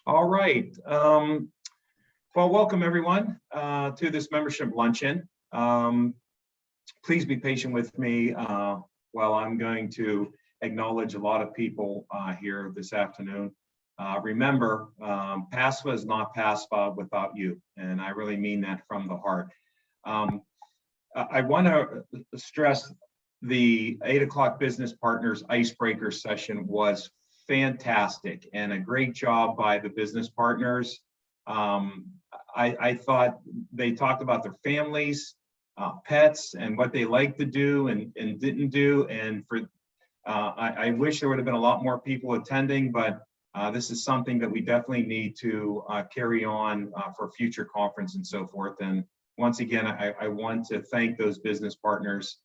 All right. Well, welcome everyone to this membership luncheon. Please be patient with me while I'm going to acknowledge a lot of people here this afternoon. Remember, PASFAA is not PASFAA without you, and I really mean that from the heart. I want to stress the 8 o'clock Business Partners Icebreaker session was fantastic and a great job by the business partners. I thought they talked about their families, pets, and what they like to do and didn't do. And I wish there would have been a lot more people attending, but this is something that we definitely need to carry on for future conference and so forth. And once again, I want to thank those business partners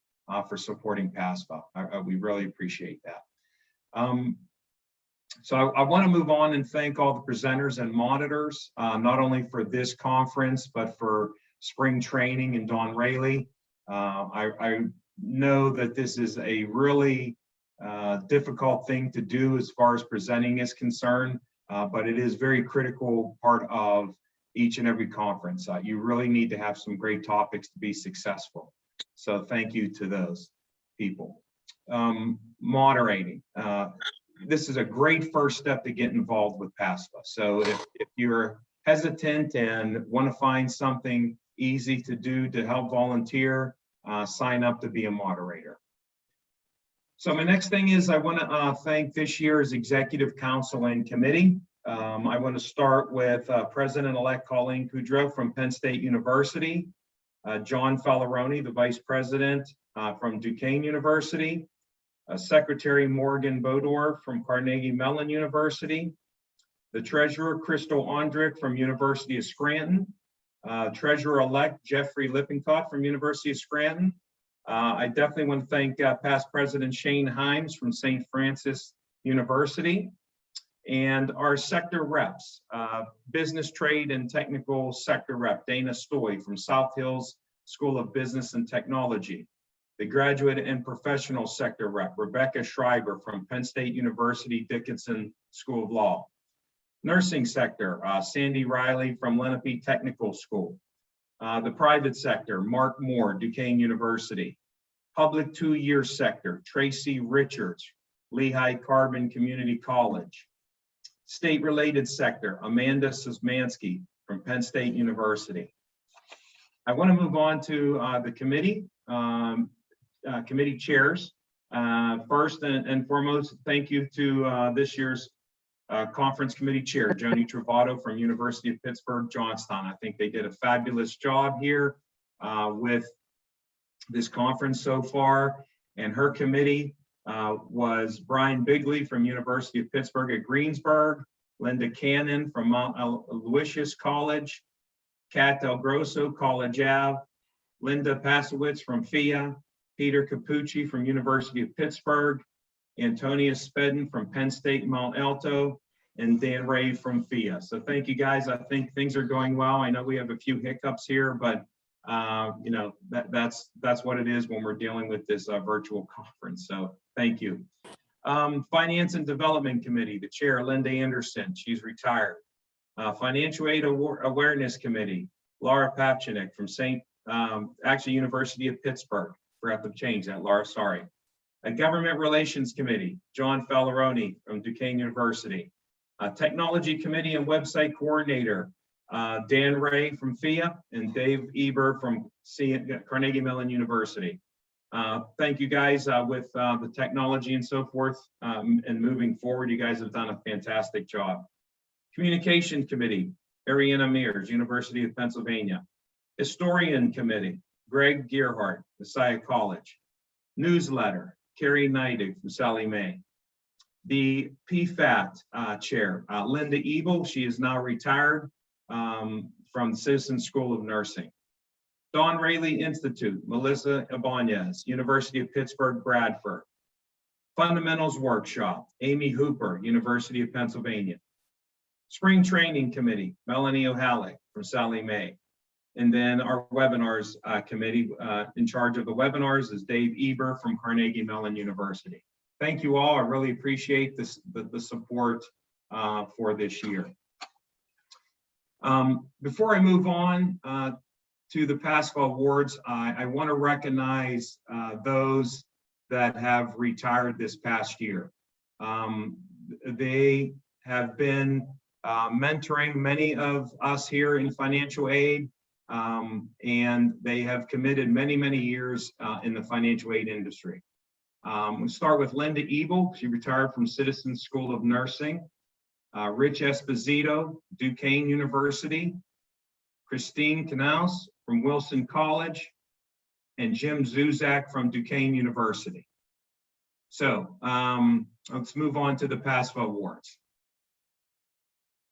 for supporting PASFAA. We really appreciate that. So I want to move on and thank all the presenters and monitors, not only for this conference, but for spring training and Don Rayleigh. I know that this is a really difficult thing to do as far as presenting is concerned, but it is very critical part of each and every conference. You really need to have some great topics to be successful. So thank you to those people. Moderating. This is a great first step to get involved with PASFAA. So if you're hesitant and want to find something easy to do to help volunteer, sign up to be a moderator. So my next thing is I want to thank this year's Executive Council and Committee. I want to start with President-elect Colleen Kudrow from Penn State University, John Fallaroni, the Vice President from Duquesne University, Secretary Morgan Bodor from Carnegie Mellon University, the Treasurer Crystal Ondrick from University of Scranton, Treasurer-elect Jeffrey Lippincott from University of Scranton. I definitely want to thank past President Shane Himes from St. Francis University, and our sector reps, Business, Trade, and Technical Sector Rep Dana Stoy from South Hills School of Business and Technology, the Graduate and Professional Sector Rep Rebecca Schreiber from Penn State University Dickinson School of Law, Nursing Sector Sandy Riley from Lenape Technical School, the Private Sector Mark Moore, Duquesne University, Public 2-year Sector Tracy Richards, Lehigh Carbon Community College, State-related Sector Amanda Sosmansky from Penn State University. I want to move on to the committee. Committee chairs. First and foremost, thank you to this year's conference committee chair, Joni Travato from University of Pittsburgh, Johnstown. I think they did a fabulous job here with this conference so far. And her committee was Brian Bigley from University of Pittsburgh at Greensburg, Linda Cannon from Mount Aloysius College, Kat Del Grosso, College Ave, Linda Pasowitz from FIA, Peter Capucci from University of Pittsburgh, Antonia Spedden from Penn State Mount Alto, and Dan Ray from FIA. So thank you guys. I think things are going well. I know we have a few hiccups here, but you know, that's what it is when we're dealing with this virtual conference. So thank you. Finance and Development Committee, the chair, Linda Anderson, she's retired. Financial Aid Awareness Committee, Laura Papchinik from actually University of Pittsburgh. Forgot to change that, Laura, sorry. A Government Relations Committee, John Fallaroni from Duquesne University. Technology Committee and Website Coordinator, Dan Ray from FIA and Dave Eber from Carnegie Mellon University. Thank you guys with the technology and so forth and moving forward. You guys have done a fantastic job. Communication Committee, Ariana Mears, University of Pennsylvania. Historian Committee, Greg Gearhart, Messiah College. Newsletter, Carrie Neidig from Sallie Mae. The PFAT chair, Linda Ebel, she is now retired from Citizens School of Nursing. Don Rayleigh Institute, Melissa Ibanez, University of Pittsburgh, Bradford. Fundamentals Workshop, Amy Hooper, University of Pennsylvania. Spring Training Committee, Melanie O'Halley from Sallie Mae. And then our webinars committee, in charge of the webinars is Dave Eber from Carnegie Mellon University. Thank you all. I really appreciate this, the support for this year. Before I move on to the PASFAA awards, I want to recognize those that have retired this past year. They have been mentoring many of us here in financial aid, and they have committed many, many years in the financial aid industry. We'll start with Linda Ebel. She retired from Citizens School of Nursing. Rich Esposito, Duquesne University. Christine Knaus from Wilson College, and Jim Zuzak from Duquesne University. So let's move on to the PASFAA awards.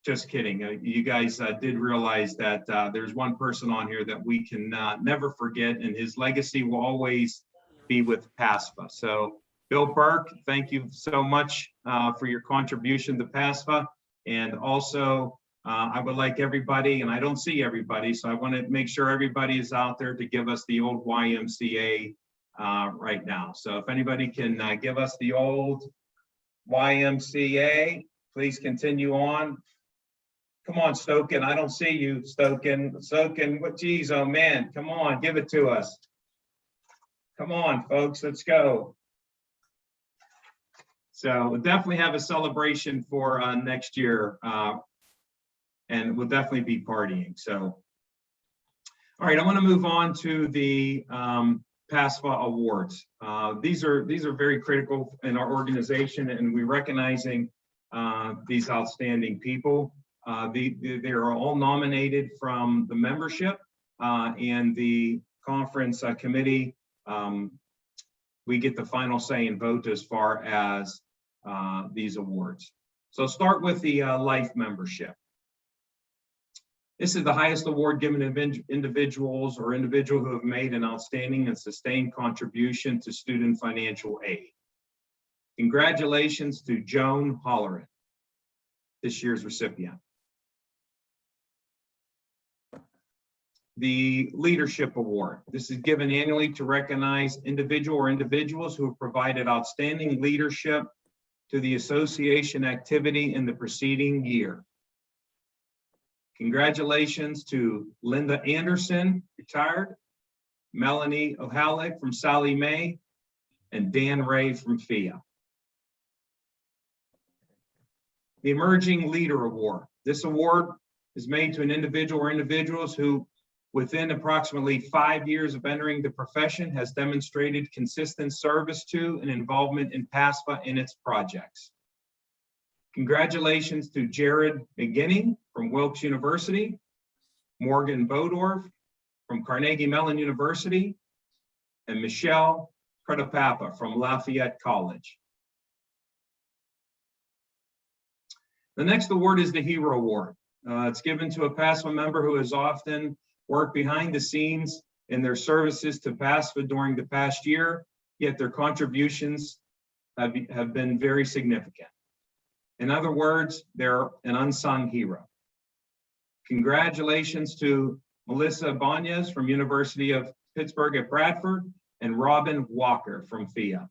Just kidding. You guys did realize that there's one person on here that we can never forget, and his legacy will always be with PASFAA. So Bill Burke, thank you so much for your contribution to PASFAA. And also, I would like everybody, and I don't see everybody, so I want to make sure everybody is out there to give us the old YMCA right now. So if anybody can give us the old YMCA, please continue on. Come on, Stoken. I don't see you, Stoken. Stoken, what, geez, oh man, come on, give it to us. Come on, folks, let's go. So we'll definitely have a celebration for next year. And we'll definitely be partying. So, all right, I want to move on to the PASFAA awards. These are very critical in our organization, and we're recognizing these outstanding people. They are all nominated from the membership and the conference committee. We get the final say and vote as far as these awards. So start with the life membership. This is the highest award given to individuals who have made an outstanding and sustained contribution to student financial aid. Congratulations to Joan Holleran, this year's recipient. The Leadership Award. This is given annually to recognize individuals who have provided outstanding leadership to the association activity in the preceding year. Congratulations to Linda Anderson, retired, Melanie O'Halleck from Sallie Mae, and Dan Ray from FIA. The Emerging Leader Award. This award is made to an individual or individuals who, within approximately 5 years of entering the profession, has demonstrated consistent service to and involvement in PASFAA and its projects. Congratulations to Jared McGinney from Wilkes University, Morgan Bodorf from Carnegie Mellon University, and Michelle Pratapapa from Lafayette College. The next award is the Hero Award. It's given to a PASFAA member who has often worked behind the scenes in their services to PASFAA during the past year, yet their contributions have been very significant. In other words, they're an unsung hero. Congratulations to Melissa Banez from University of Pittsburgh at Bradford and Robin Walker from FIA.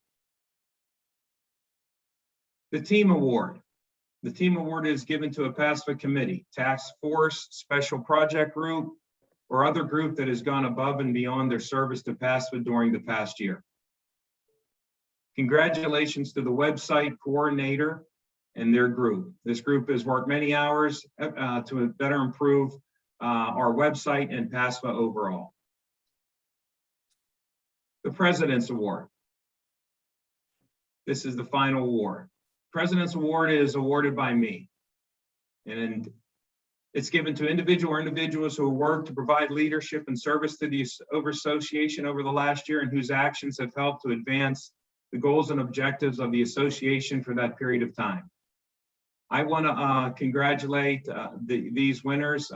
The Team Award. The Team Award is given to a PASFAA committee, task force, special project group, or other group that has gone above and beyond their service to PASFAA during the past year. Congratulations to the website coordinator and their group. This group has worked many hours to better improve our website and PASFAA overall. The President's Award. This is the final award. President's Award is awarded by me, and it's given to individuals who work to provide leadership and service to the association over the last year and whose actions have helped to advance the goals and objectives of the association for that period of time. I want to congratulate these winners.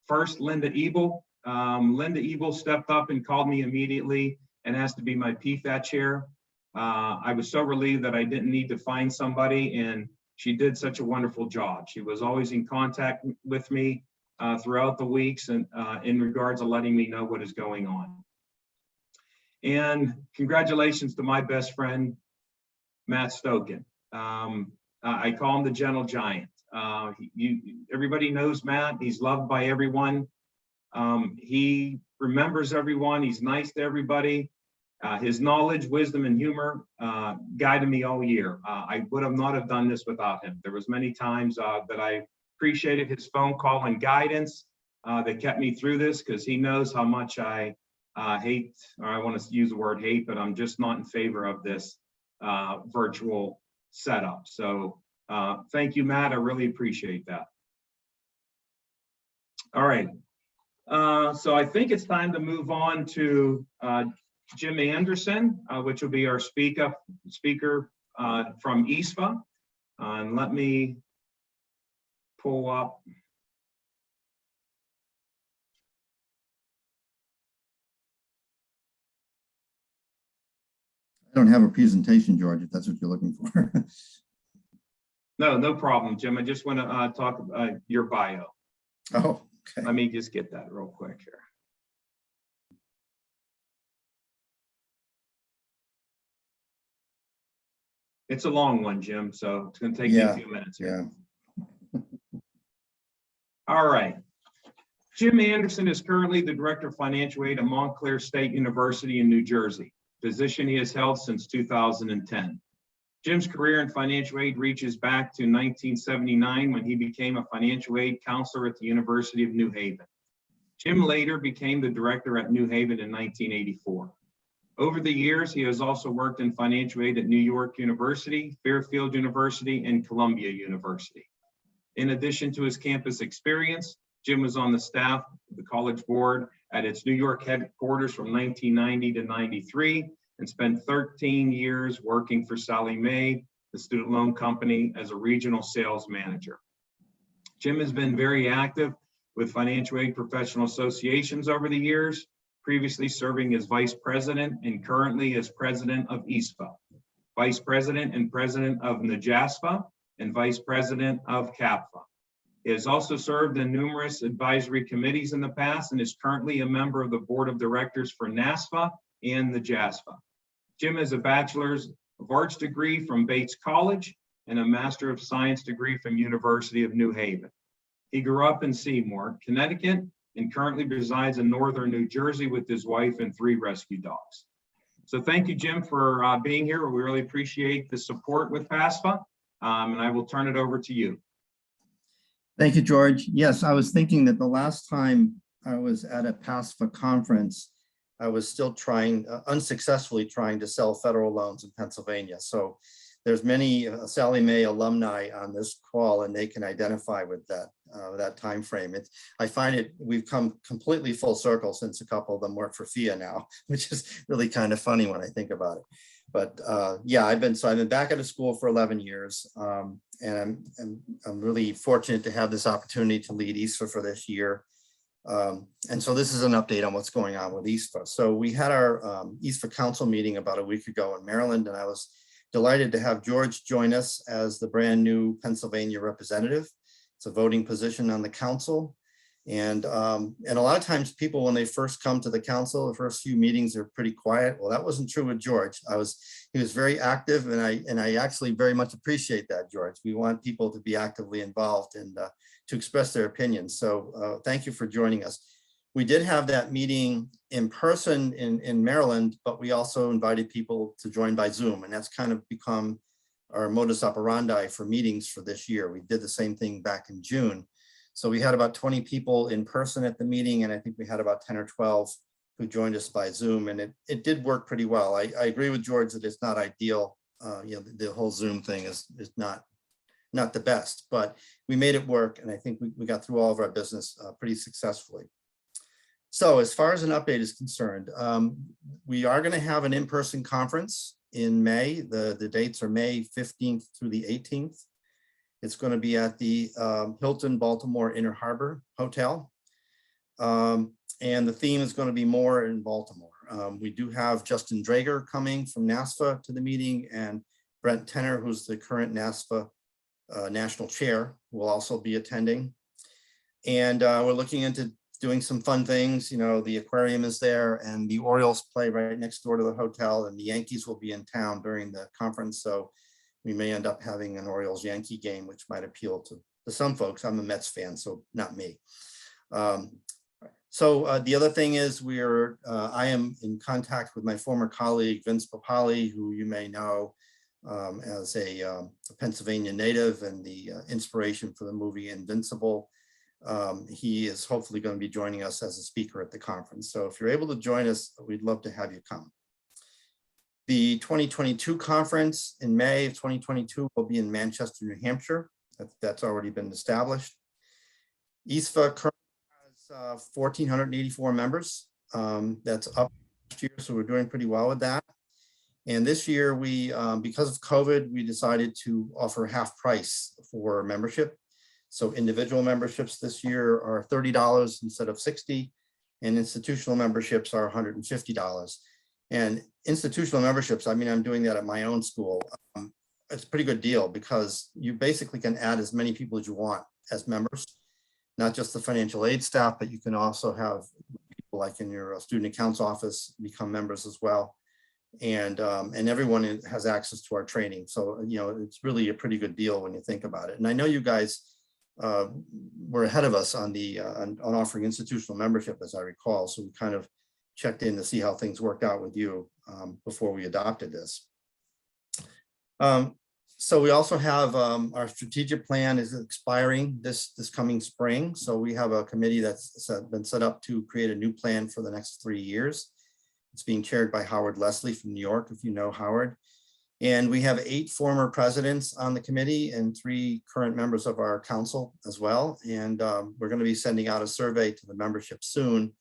First, Linda Ebel. Linda Ebel stepped up and called me immediately and asked to be my PFAT chair. I was so relieved that I didn't need to find somebody, and she did such a wonderful job. She was always in contact with me throughout the weeks and in regards to letting me know what is going on. And congratulations to my best friend, Matt Stokin. I call him the Gentle Giant. Everybody knows Matt. He's loved by everyone. He remembers everyone. He's nice to everybody. His knowledge, wisdom, and humor guided me all year. I would have not have done this without him. There was many times that I appreciated his phone call and guidance that kept me through this, because he knows how much I hate, or I want to use the word hate, but I'm just not in favor of this virtual setup. So thank you, Matt. I really appreciate that. All right. So I think it's time to move on to Jim Anderson, which will be our speaker from EASFAA. And let me pull up. I don't have a presentation, George, if that's what you're looking for. No problem, Jim. I just want to talk about your bio. Oh, okay. Let me just get that real quick here. It's a long one, Jim, so it's going to take me a few minutes here. Yeah. All right. Jim Anderson is currently the Director of Financial Aid at Montclair State University in New Jersey, position he has held since 2010. Jim's career in financial aid reaches back to 1979 when he became a financial aid counselor at the University of New Haven. Jim later became the director at New Haven in 1984. Over the years, he has also worked in financial aid at New York University, Fairfield University, and Columbia University. In addition to his campus experience, Jim was on the staff of the College Board at its New York headquarters from 1990 to 93, and spent 13 years working for Sallie Mae, the student loan company, as a regional sales manager. Jim has been very active with financial aid professional associations over the years, previously serving as vice president and currently as president of EASFAA, vice president and president of EASFAA, and vice president of PASFAA. He has also served in numerous advisory committees in the past and is currently a member of the board of directors for NASFA and the JASFA. Jim has a bachelor's of arts degree from Bates College and a master of science degree from University of New Haven. He grew up in Seymour, Connecticut, and currently resides in northern New Jersey with his wife and 3 rescue dogs. So thank you, Jim, for being here. We really appreciate the support with PASFAA, and I will turn it over to you. Thank you, George. Yes, I was thinking that the last time I was at a PASFAA conference, I was still unsuccessfully trying to sell federal loans in Pennsylvania. So there's many Sallie Mae alumni on this call, and they can identify with that time frame. I find we've come completely full circle since a couple of them work for FIA now, which is really kind of funny when I think about it. But yeah, I've been back at a school for 11 years, and I'm really fortunate to have this opportunity to lead EASFAA for this year. And so this is an update on what's going on with EASFAA. So we had our EASFAA council meeting about a week ago in Maryland, and I was delighted to have George join us as the brand new Pennsylvania representative. It's a voting position on the council. And a lot of times people, when they first come to the council, the first few meetings are pretty quiet. Well, that wasn't true with George. He was very active, and I actually very much appreciate that, George. We want people to be actively involved and to express their opinions. So thank you for joining us. We did have that meeting in person in Maryland, but we also invited people to join by Zoom, and that's kind of become our modus operandi for meetings for this year. We did the same thing back in June. So we had about 20 people in person at the meeting, and I think we had about 10 or 12 who joined us by Zoom, and it did work pretty well. I agree with George that it's not ideal. The whole Zoom thing is not the best, but we made it work, and I think we got through all of our business pretty successfully. So as far as an update is concerned, we are going to have an in-person conference in May. The dates are May 15th through the 18th. It's going to be at the Hilton Baltimore Inner Harbor Hotel. And the theme is going to be more in Baltimore. We do have Justin Drager coming from NASFA to the meeting, and Brent Tenner, who's the current NASFA national chair, will also be attending. And we're looking into doing some fun things. You know, the aquarium is there and the Orioles play right next door to the hotel, and the Yankees will be in town during the conference. So we may end up having an Orioles Yankee game, which might appeal to some folks. I'm a Mets fan, so not me. The other thing is I am in contact with my former colleague, Vince Papali, who you may know as a Pennsylvania native and the inspiration for the movie Invincible. He is hopefully going to be joining us as a speaker at the conference. So if you're able to join us, we'd love to have you come. The 2022 conference in May of 2022 will be in Manchester, New Hampshire. That's already been established. EASFAA currently has 1,484 members. That's up last year, so we're doing pretty well with that. And this year, we, because of COVID, we decided to offer half price for membership. So individual memberships this year are $30 instead of $60, and institutional memberships are $150. And institutional memberships, I mean, I'm doing that at my own school. It's a pretty good deal because you basically can add as many people as you want as members, not just the financial aid staff, but you can also have people like in your student accounts office become members as well. And everyone has access to our training. So, you know, it's really a pretty good deal when you think about it. And I know you guys were ahead of us on on offering institutional membership, as I recall. So we kind of checked in to see how things worked out with you before we adopted this. So we also have our strategic plan is expiring this coming spring. So we have a committee that's been set up to create a new plan for the next 3 years. It's being chaired by Howard Leslie from New York, if you know Howard. And we have 8 former presidents on the committee and 3 current members of our council as well. And we're going to be sending out a survey to the membership soon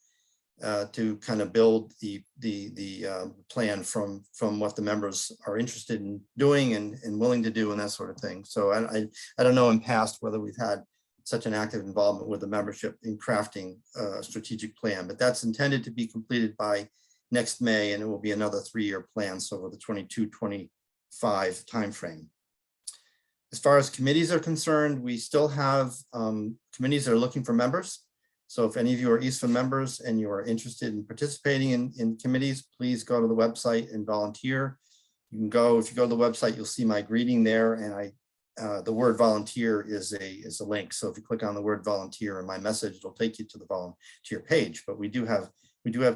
to kind of build the plan from what the members are interested in doing and willing to do and that sort of thing. So I don't know in past whether we've had such an active involvement with the membership in crafting a strategic plan, but that's intended to be completed by next May, and it will be another 3-year plan, so over the 22-25 timeframe. As far as committees are concerned, we still have committees that are looking for members. So if any of you are EASFAA members and you are interested in participating in committees, please go to the website and volunteer. You can go, if you go to the website, you'll see my greeting there, and the word volunteer is a link. So if you click on the word volunteer in my message, it'll take you to the volunteer page. But we do have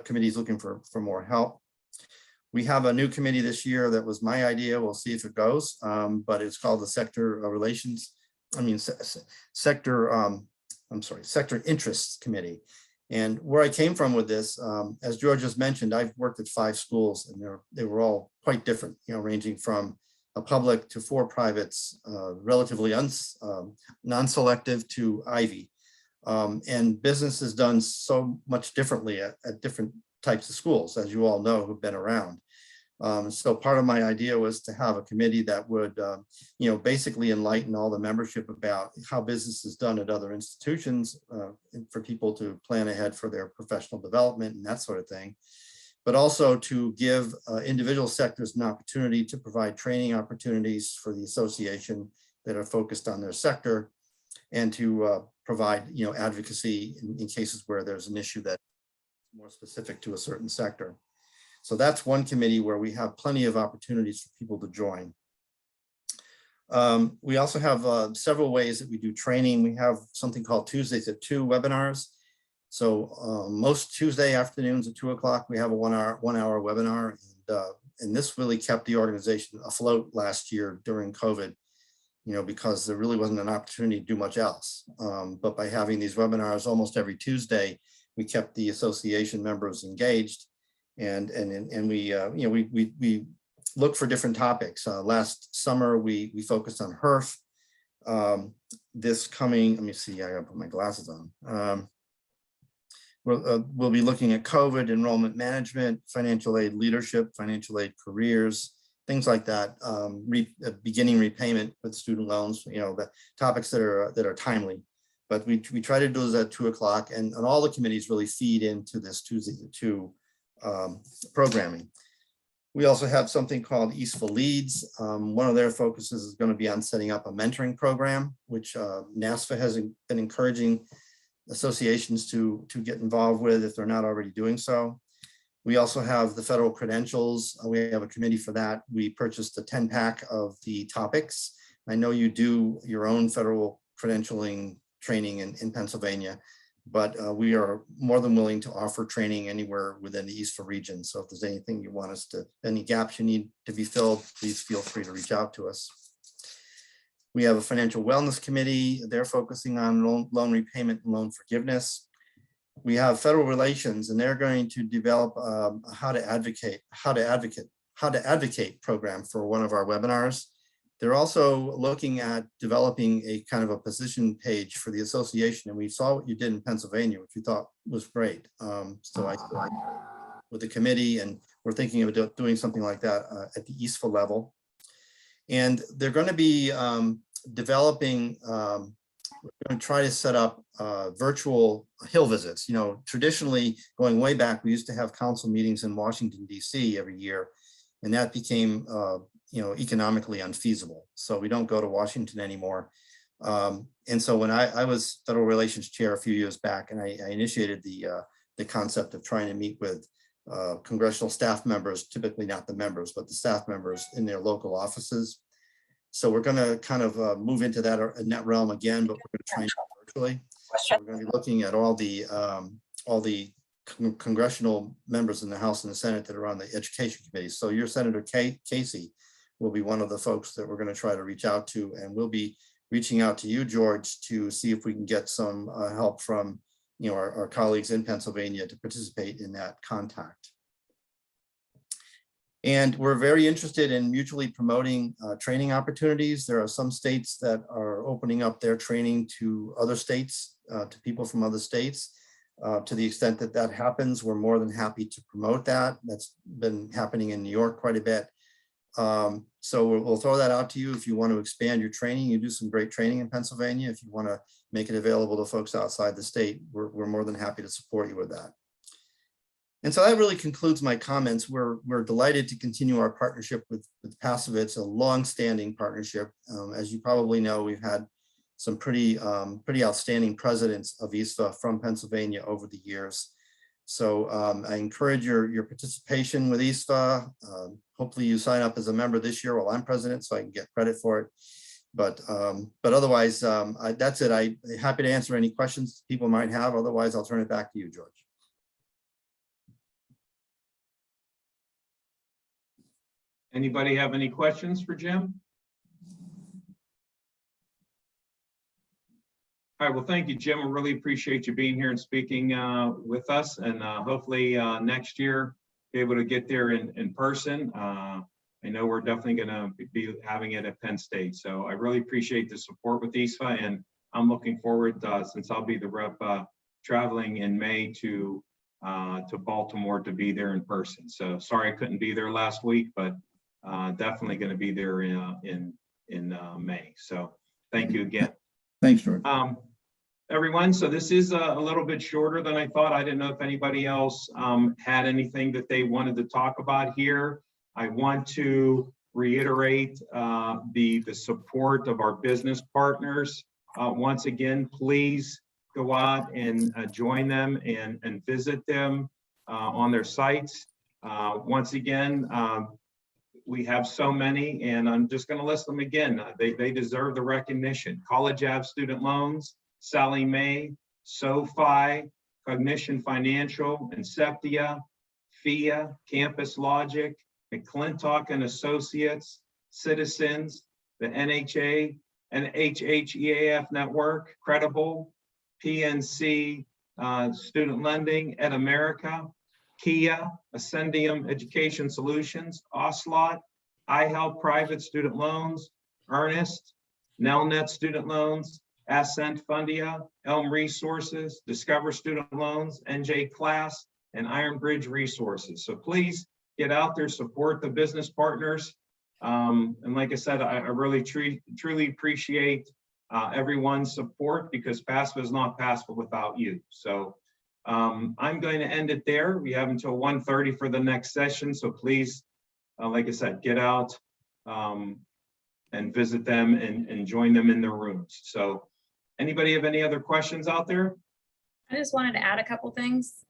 committees looking for more help. We have a new committee this year that was my idea. We'll see if it goes, but it's called the Sector Interests Committee. And where I came from with this, as George just mentioned, I've worked at 5 schools, and they were all quite different, you know, ranging from a public to 4 privates, relatively non-selective to Ivy. And business is done so much differently at different types of schools, as you all know, who've been around. So part of my idea was to have a committee that would, you know, basically enlighten all the membership about how business is done at other institutions for people to plan ahead for their professional development and that sort of thing. But also to give individual sectors an opportunity to provide training opportunities for the association that are focused on their sector, and to provide, you know, advocacy in cases where there's an issue that's more specific to a certain sector. So that's one committee where we have plenty of opportunities for people to join. We also have several ways that we do training. We have something called Tuesdays at 2 webinars. So most Tuesday afternoons at 2 o'clock, we have a one hour webinar. And this really kept the organization afloat last year during COVID, you know, because there really wasn't an opportunity to do much else. But by having these webinars almost every Tuesday, we kept the association members engaged. And we, you know, we look for different topics. Last summer, we focused on HERF. This coming, let me see, I gotta put my glasses on. We'll be looking at COVID, enrollment management, financial aid leadership, financial aid careers, things like that. Beginning repayment with student loans, you know, the topics that are timely. But we try to do those at 2 o'clock, and all the committees really feed into this Tuesday at 2 programming. We also have something called EASFAA Leads. One of their focuses is going to be on setting up a mentoring program, which NASFA has been encouraging associations to get involved with if they're not already doing so. We also have the federal credentials. We have a committee for that. We purchased a 10-pack of the topics. I know you do your own federal credentialing training in Pennsylvania, but we are more than willing to offer training anywhere within the EASFAA region. So if there's anything you want us to, any gaps you need to be filled, please feel free to reach out to us. We have a financial wellness committee. They're focusing on loan repayment and loan forgiveness. We have federal relations, and they're going to develop how to advocate program for one of our webinars. They're also looking at developing a kind of a position page for the association, and we saw what you did in Pennsylvania, which we thought was great. So I with the committee, and we're thinking of doing something like that at the EASFAA level. And they're going to be developing, we're going to try to set up virtual Hill visits. You know, traditionally, going way back, we used to have council meetings in Washington, D.C. every year, and that became, you know, economically unfeasible. So we don't go to Washington anymore. And so when I was federal relations chair a few years back, and I initiated the concept of trying to meet with congressional staff members, typically not the members, but the staff members in their local offices. So we're going to kind of move into that in that realm again, but we're going to try and do it virtually. So we're going to be looking at all the congressional members in the House and the Senate that are on the education committee. So your Senator Casey will be one of the folks that we're going to try to reach out to, and we'll be reaching out to you, George, to see if we can get some help from, you know, our colleagues in Pennsylvania to participate in that contact. And we're very interested in mutually promoting training opportunities. There are some states that are opening up their training to other states, to people from other states. To the extent that that happens, we're more than happy to promote that. That's been happening in New York quite a bit. So we'll throw that out to you. If you want to expand your training, you do some great training in Pennsylvania. If you want to make it available to folks outside the state, we're more than happy to support you with that. And so that really concludes my comments. We're delighted to continue our partnership with PASFAA. It's a long-standing partnership. As you probably know, we've had some pretty outstanding presidents of EASFAA from Pennsylvania over the years. So I encourage your participation with EASFAA. Hopefully you sign up as a member this year while I'm president, so I can get credit for it. But otherwise, that's it. I'm happy to answer any questions people might have. Otherwise, I'll turn it back to you, George. Anybody have any questions for Jim? All right, well, thank you, Jim. I really appreciate you being here and speaking with us, and hopefully next year be able to get there in person. I know we're definitely going to be having it at Penn State, so I really appreciate the support with EASFAA, and I'm looking forward, since I'll be the rep traveling in May to Baltimore to be there in person. So sorry I couldn't be there last week, but definitely going to be there in May. So thank you again. Thanks, George. Everyone, so this is a little bit shorter than I thought. I didn't know if anybody else had anything that they wanted to talk about here. I want to reiterate the support of our business partners. Once again, please go out and join them and visit them on their sites. Once again, we have so many, and I'm just going to list them again. They deserve the recognition. College Ave Student Loans, Sallie Mae, SoFi, Cognition Financial, Inceptia, FIA, Campus Logic, McClintock and Associates, Citizens, the NHA and HHEAF Network, Credible, PNC Student Lending, Ed America, Kia, Ascendium Education Solutions, Oslot, iHelp Private Student Loans, Earnest, Nelnet Student Loans, Ascent Fundia, Elm Resources, Discover Student Loans, NJ Class, and Iron Bridge Resources. So please get out there, support the business partners. And like I said, I really truly appreciate everyone's support, because PASFAA is not PASFAA without you. So I'm going to end it there. We have until 1:30 for the next session. So please, like I said, get out and visit them and join them in their rooms. So anybody have any other questions out there? I just wanted to add a couple things.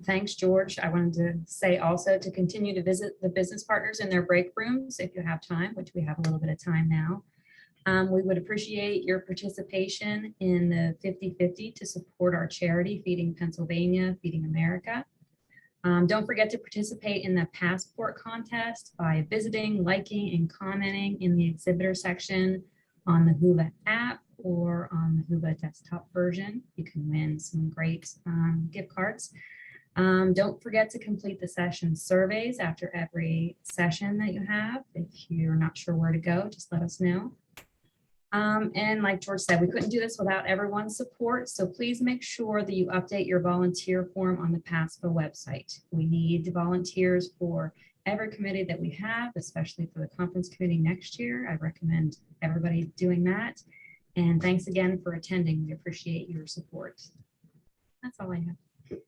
Thanks, George. I wanted to say also to continue to visit the business partners in their break rooms if you have time, which we have a little bit of time now. We would appreciate your participation in the 50-50 to support our charity, Feeding Pennsylvania, Feeding America. Don't forget to participate in the passport contest by visiting, liking, and commenting in the exhibitor section on the Whova app or on the Whova desktop version. You can win some great gift cards. Don't forget to complete the session surveys after every session that you have. If you're not sure where to go, just let us know. And like George said, we couldn't do this without everyone's support. So please make sure that you update your volunteer form on the PASFAA website. We need volunteers for every committee that we have, especially for the conference committee next year. I recommend everybody doing that. And thanks again for attending. We appreciate your support. That's all I have.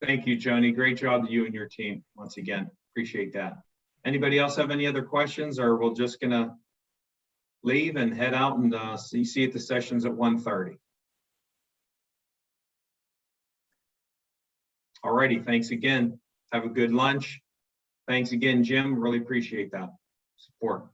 Thank you, Joni. Great job to you and your team once again. Appreciate that. Anybody else have any other questions, or we're just gonna leave and head out and see at the sessions at 1:30? All righty, thanks again. Have a good lunch. Thanks again, Jim. Really appreciate that support.